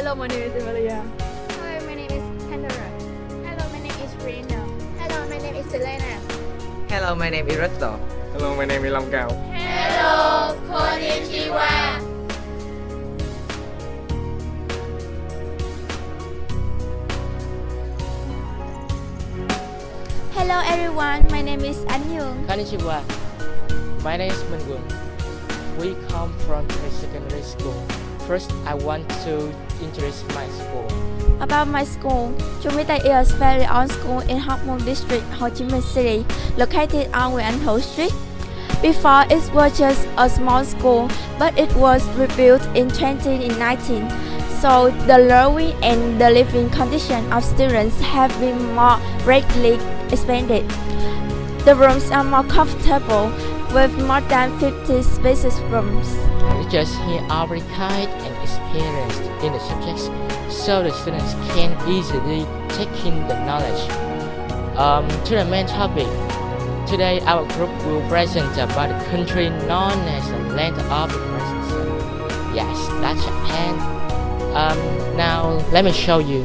Hello, my name is Emilia. Hi, my name is Pandora. Hello, my name is Rena. Hello, my name is Selena. Hello, my name is Rusto. Hello, my name is Long Cao. Hello, konnichiwa. Hello everyone, my name is An Young. Konnichiwa. My name is Mungun. We come from a secondary school. First, I want to introduce my school. About my school, Chumita is very old school in Hóc Môn District, Ho Chi Minh City, located on Nguyễn Anh Thụ Street. Before, it was just a small school, but it was rebuilt in 2019. So the learning and the living conditions of students have been more greatly expanded. The rooms are more comfortable, with more than 50 spacious rooms. Teachers here are very kind and experienced in the subjects, so the students can easily take in the knowledge. To the main topic, today our group will present about the country known as the land of the rising sun. Yes, that's Japan. Now let me show you.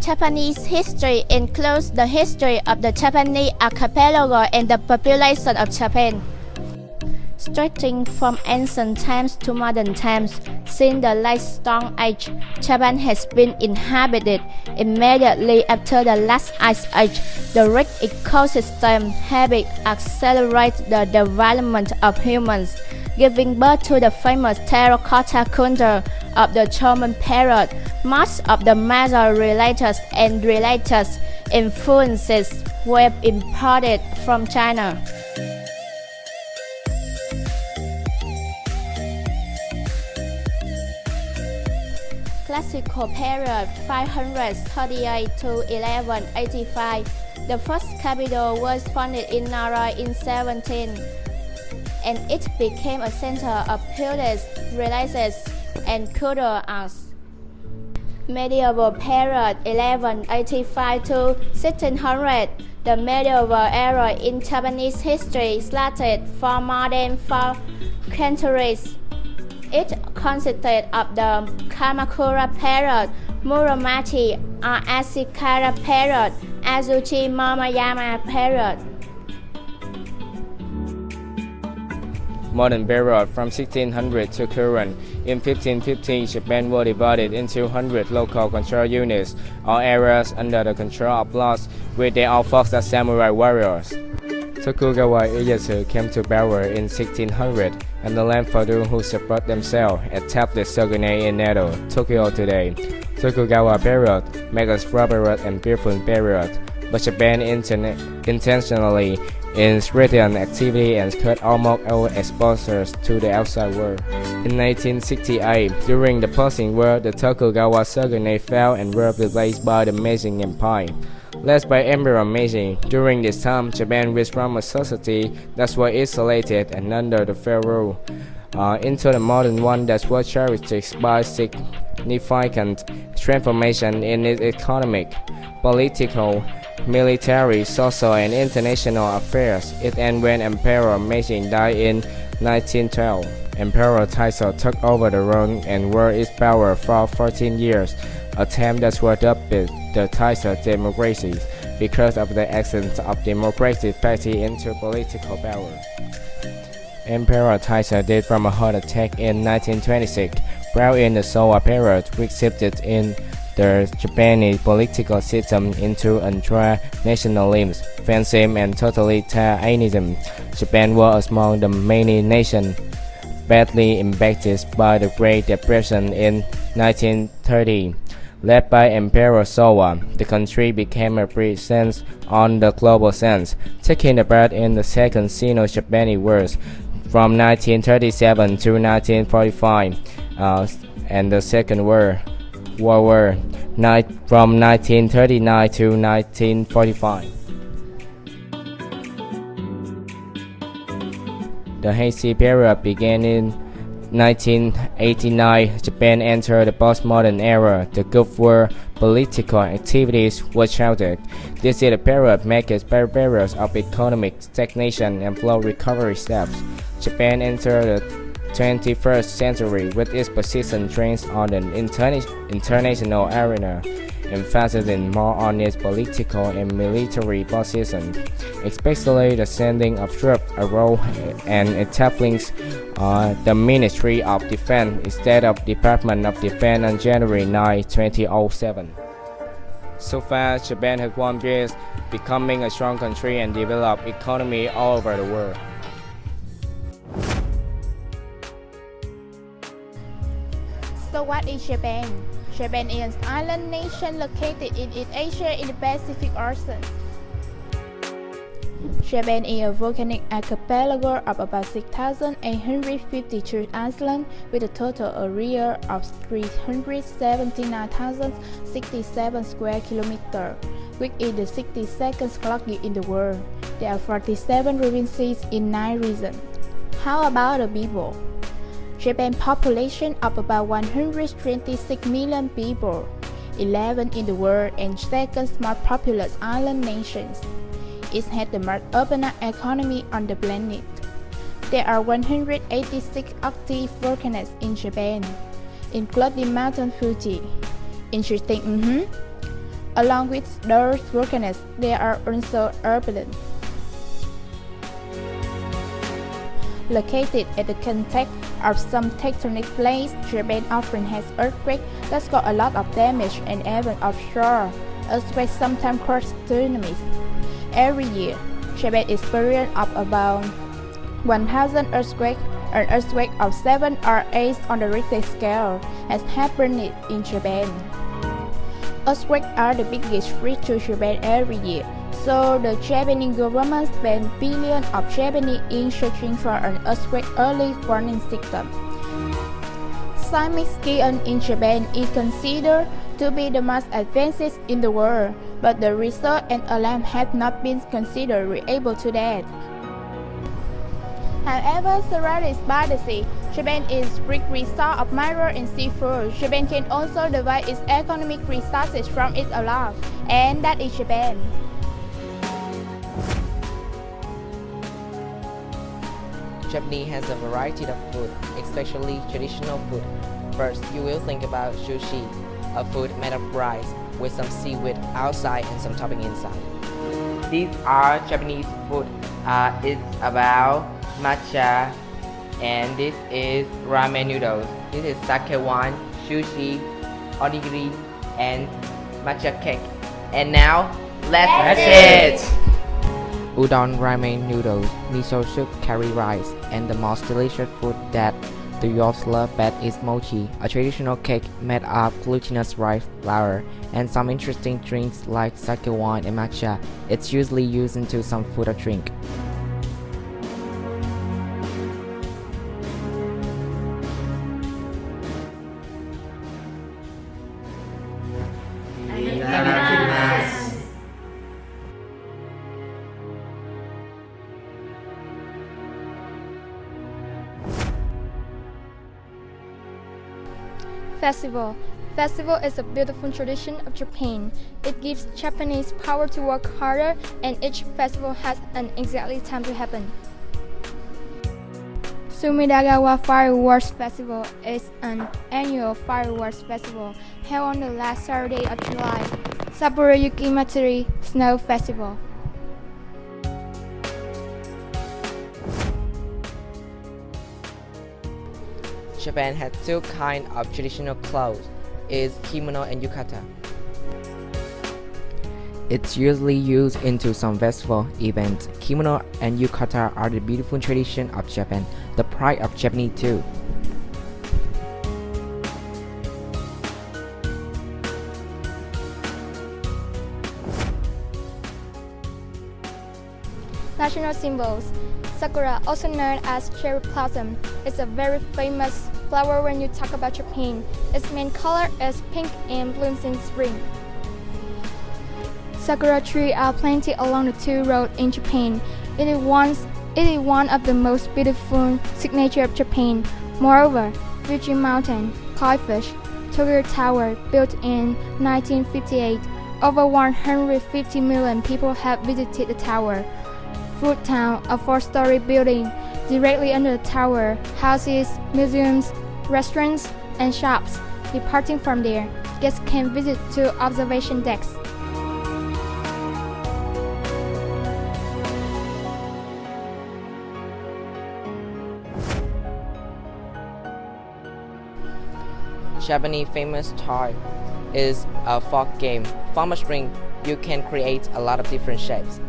Japanese history includes the history of the Japanese archipelago and the population of Japan. Stretching from ancient times to modern times, since the late Stone Age, Japan has been inhabited. Immediately after the last ice age, the rich ecosystem habit accelerated the development of humans, giving birth to the famous terracotta culture of the Roman period. Most of the major religious and religious influences were imported from China. Classical period 538 to 1185. The first capital was founded in Nara in 17, and it became a center of Buddhist religious and cultural arts. Medieval period 1185 to 1600. The medieval era in Japanese history lasted for more than 4 centuries. It consisted of the Kamakura period, Muromachi or Ashikaga period, Azuchi Momoyama period. Modern period from 1600 to current. In 1550, Japan was divided into 100 local control units, all areas under the control of lords, with their all fought as samurai warriors. Tokugawa Ieyasu came to power in 1600, and the land for those who support themselves attacked the shogunate in Edo, Tokyo today. Tokugawa period makes a prosperous and peaceful period, but Japan intentionally threatened activity and cut almost all exposures to the outside world. In 1968, during the Persian War, the Tokugawa shogunate fell and were replaced by the Meiji Empire, led by Emperor Meiji. During this time, Japan went from a society that was isolated and under the feudal rule into the modern one that was characterized by significant transformation in its economic, political, military, social, and international affairs. It ended when Emperor Meiji died in 1912. Emperor Taisho took over the throne and ruled its power for 14 years, a time that was dubbed the Taisho democracy because of the absence of democratic party into political power. Emperor Taisha died from a heart attack in 1926. While in the Showa period, which shifted in the Japanese political system into ultra-nationalism, fascism, and totalitarianism. Japan was among the many nations badly impacted by the Great Depression in 1930. Led by Emperor Showa, the country became a presence on the global scene, taking part in the Second Sino-Japanese War from 1937 to 1945, and the Second World War from 1939 to 1945. The Heisei period began in 1989. Japan entered the postmodern era. The Gulf War political activities were sheltered. This is a period marked by periods of economic stagnation and slow recovery steps. Japan entered the 21st century with its position trained on the international arena, emphasizing more on its political and military position, especially the sending of troops abroad and establishing the Ministry of Defense instead of Department of Defense on January 9, 2007. So far, Japan has won peace, becoming a strong country and developed economy all over the world. So what is Japan? Japan is an island nation located in East Asia in the Pacific Ocean. Japan is a volcanic archipelago of about 6,853 islands with a total area of 379,067 square kilometers, which is the 62nd largest in the world. There are 47 provinces in 9 regions. How about the people? Japan's population of about 126 million people, 11 in the world and second most populous island nations. It has the most urban economy on the planet. There are 186 active volcanoes in Japan, including Mountain Fuji. Interesting, Along with those volcanoes, there are also urban. Located at the contact of some tectonic plates, Japan often has earthquakes that cause a lot of damage and even offshore. Earthquakes sometimes cause tsunamis. Every year, Japan experiences about 1,000 earthquakes. An earthquake of 7 or 8 on the Richter scale has happened in Japan. Earthquakes are the biggest threat to Japan every year. So the Japanese government spent billions of Japanese yen searching for an earthquake early warning system. Seismic scan in Japan is considered to be the most advanced in the world, but the result and alarm have not been considered reliable to date. However, surrounded by the sea, Japan is rich resource of mineral and seafood. Japan can also divide its economic resources from its alone, and that is Japan. Japanese has a variety of food, especially traditional food. First, you will think about sushi, a food made of rice with some seaweed outside and some topping inside. These are Japanese food. It's about matcha, and this is ramen noodles. This is sakewan, sushi, onigiri, and matcha cake. And now, let's eat! Udon, ramen noodles, miso soup, curry rice, and the most delicious food that the youths love best is mochi, a traditional cake made of glutinous rice flour, and some interesting drinks like sakewan and matcha. It's usually used into some food or drink. Festival. Festival is a beautiful tradition of Japan. It gives Japanese power to work harder, and each festival has an exact time to happen. Sumidagawa Fireworks Festival is an annual fireworks festival held on the last Saturday of July. Sapporo Yuki Matsuri Snow Festival. Japan has two kinds of traditional clothes, is kimono and yukata. It's usually used into some festival events. Kimono and yukata are the beautiful tradition of Japan, the pride of Japanese too. National symbols. Sakura, also known as cherry blossom, is a very famous flower when you talk about Japan. Its main color is pink and blooms in spring. Sakura trees are plenty along the two roads in Japan. It is one of the most beautiful signature of Japan. Moreover, Fuji Mountain, Kaifish, Tokyo Tower, built in 1958. Over 150 million people have visited the tower. Food Town, a four-story building directly under the tower, houses, museums, restaurants, and shops. Departing from there, guests can visit two observation decks. Japanese famous toy is a folk game. From a string, you can create a lot of different shapes.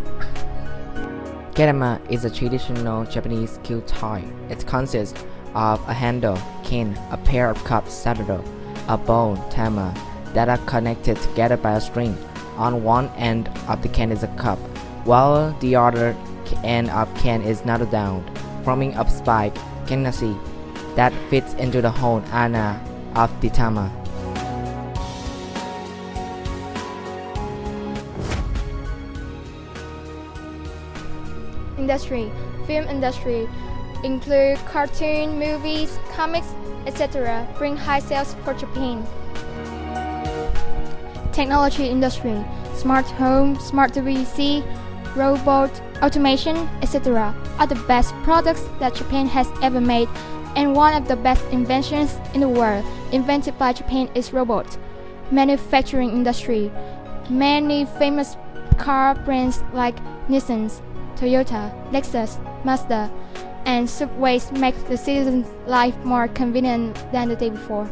Gedama is a traditional Japanese skill toy. It consists of a handle, can, a pair of cups, saddle, a bowl, tama, that are connected together by a string. On one end of the can is a cup, while the other end of can is knotted down, forming a spike, kenasi, that fits into the whole ana of the tama. Industry. Film industry include cartoon, movies, comics, etc. bring high sales for Japan. Technology industry. Smart home, smart TV, robot, automation, etc. are the best products that Japan has ever made, and one of the best inventions in the world invented by Japan is robot. Manufacturing industry. Many famous car brands like Nissan, Toyota, Lexus, Mazda, and subways make the citizens' life more convenient than the day before.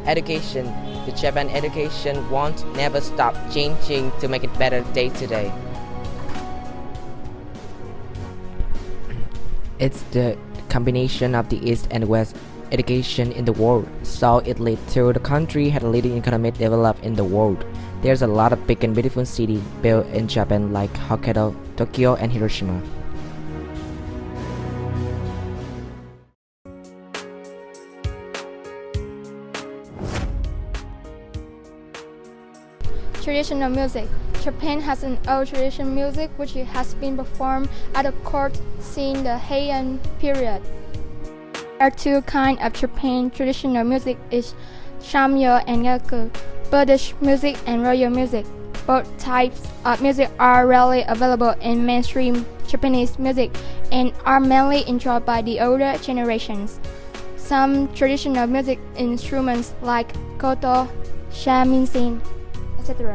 Education. The Japan education won't never stop changing to make it better day to day. It's the combination of the East and West education in the world, so it led to the country had a leading economic development in the world. There's a lot of big and beautiful cities built in Japan like Hokkaido, Tokyo, and Hiroshima. Traditional music. Japan has an old traditional music which has been performed at the court since the Heian period. There are two kinds of Japan traditional music is shamyo and yaku, Buddhist music and royal music. Both types of music are rarely available in mainstream Japanese music and are mainly enjoyed by the older generations. Some traditional music instruments like koto, shamisen, etc.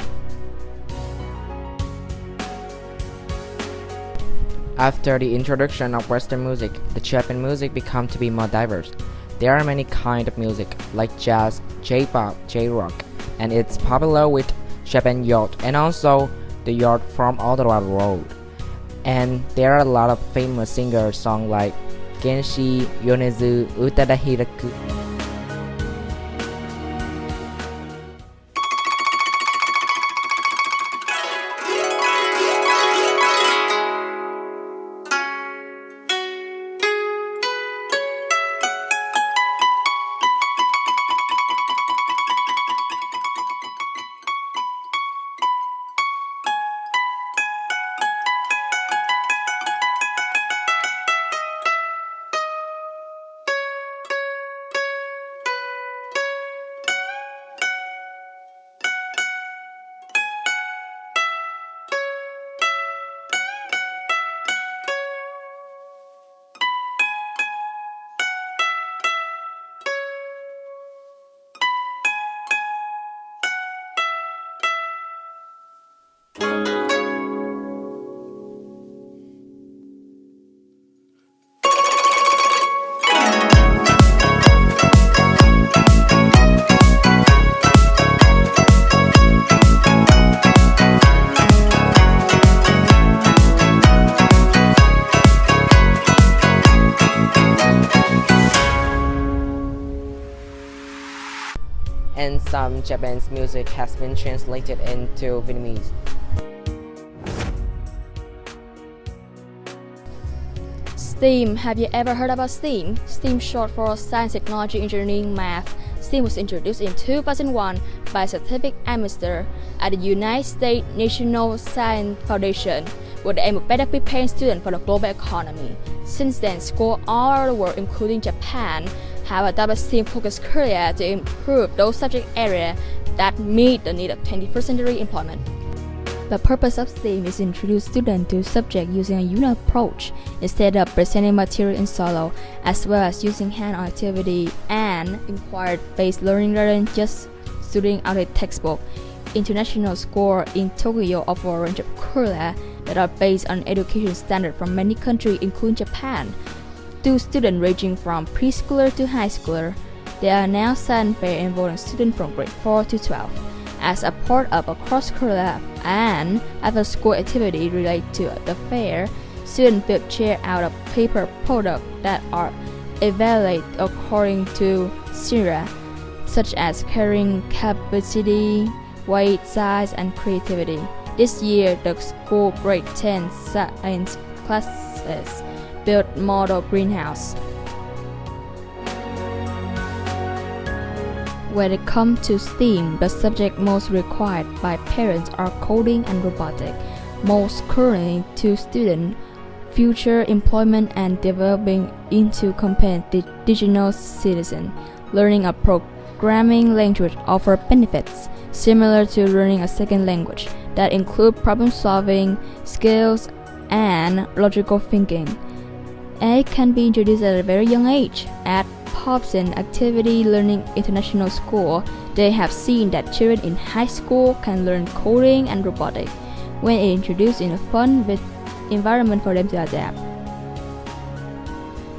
After the introduction of Western music, the Japanese music became to be more diverse. There are many kinds of music, like jazz, J-pop, J-rock, and it's popular with Japan youth and also the youth from all around the world. And there are a lot of famous singers songs like Genshi, Yonezu, Utada Hiraku. and some Japanese music has been translated into Vietnamese. STEAM. Have you ever heard about STEAM? STEAM short for Science, Technology, Engineering, Math. STEAM was introduced in 2001 by a scientific ambassador at the United States National Science Foundation with the aim of better preparing students for the global economy. Since then, schools all over the world, including Japan, have adopted STEAM-focused careers to improve those subject areas that meet the need of 21st century employment. The purpose of STEAM is to introduce students to subject using a unique approach instead of presenting material in solo, as well as using hand-on activity and inquiry-based learning rather than just studying out a textbook. International schools in Tokyo offer a range of curricula that are based on education standards from many countries, including Japan. To students ranging from preschooler to high schooler, there are now science fairs involving students from grade 4 to 12. As a part of a cross-curricular and after-school activity related to the fair, students build chair out of paper products that are evaluated according to criteria such as carrying capacity, weight, size, and creativity. This year, the school grade 10 science classes built model greenhouse. When it comes to STEAM, the subject most required by parents are coding and robotics. Most currently to students, future employment and developing into competent digital citizen. Learning a programming language offers benefits similar to learning a second language that include problem-solving skills and logical thinking. And it can be introduced at a very young age. At Hobson Activity Learning International School, they have seen that children in high school can learn coding and robotics when it introduced in a fun with environment for them to adapt.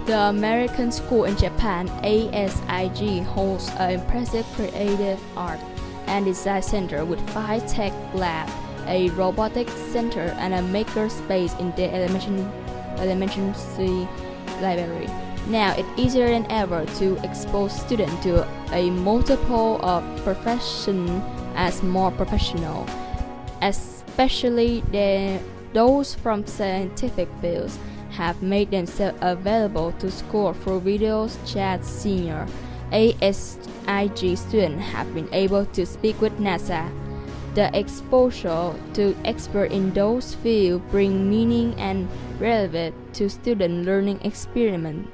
The American School in Japan, ASIG, hosts an impressive creative art and design center with 5 tech labs, a robotics center, and a maker space in their elementary library. Now it's easier than ever to expose students to a multiple of professions as more professional, especially those from scientific fields have made themselves available to school through videos chat. Senior ASIG students have been able to speak with NASA. The exposure to experts in those fields bring meaning and relevance to student learning experiment.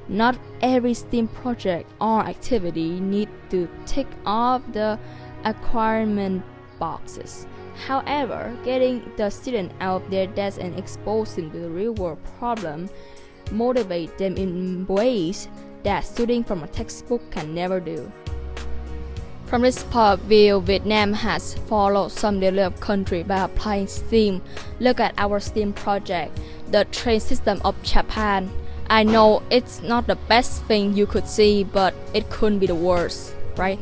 Not every STEAM project or activity needs to tick off the acquirement boxes. However, getting the student out of their desk and exposing to the real-world problem motivate them in ways that studying from a textbook can never do. From this point of view, Vietnam has followed some developed countries by applying STEAM. Look at our STEAM project, the train system of Japan. I know it's not the best thing you could see, but it couldn't be the worst, right?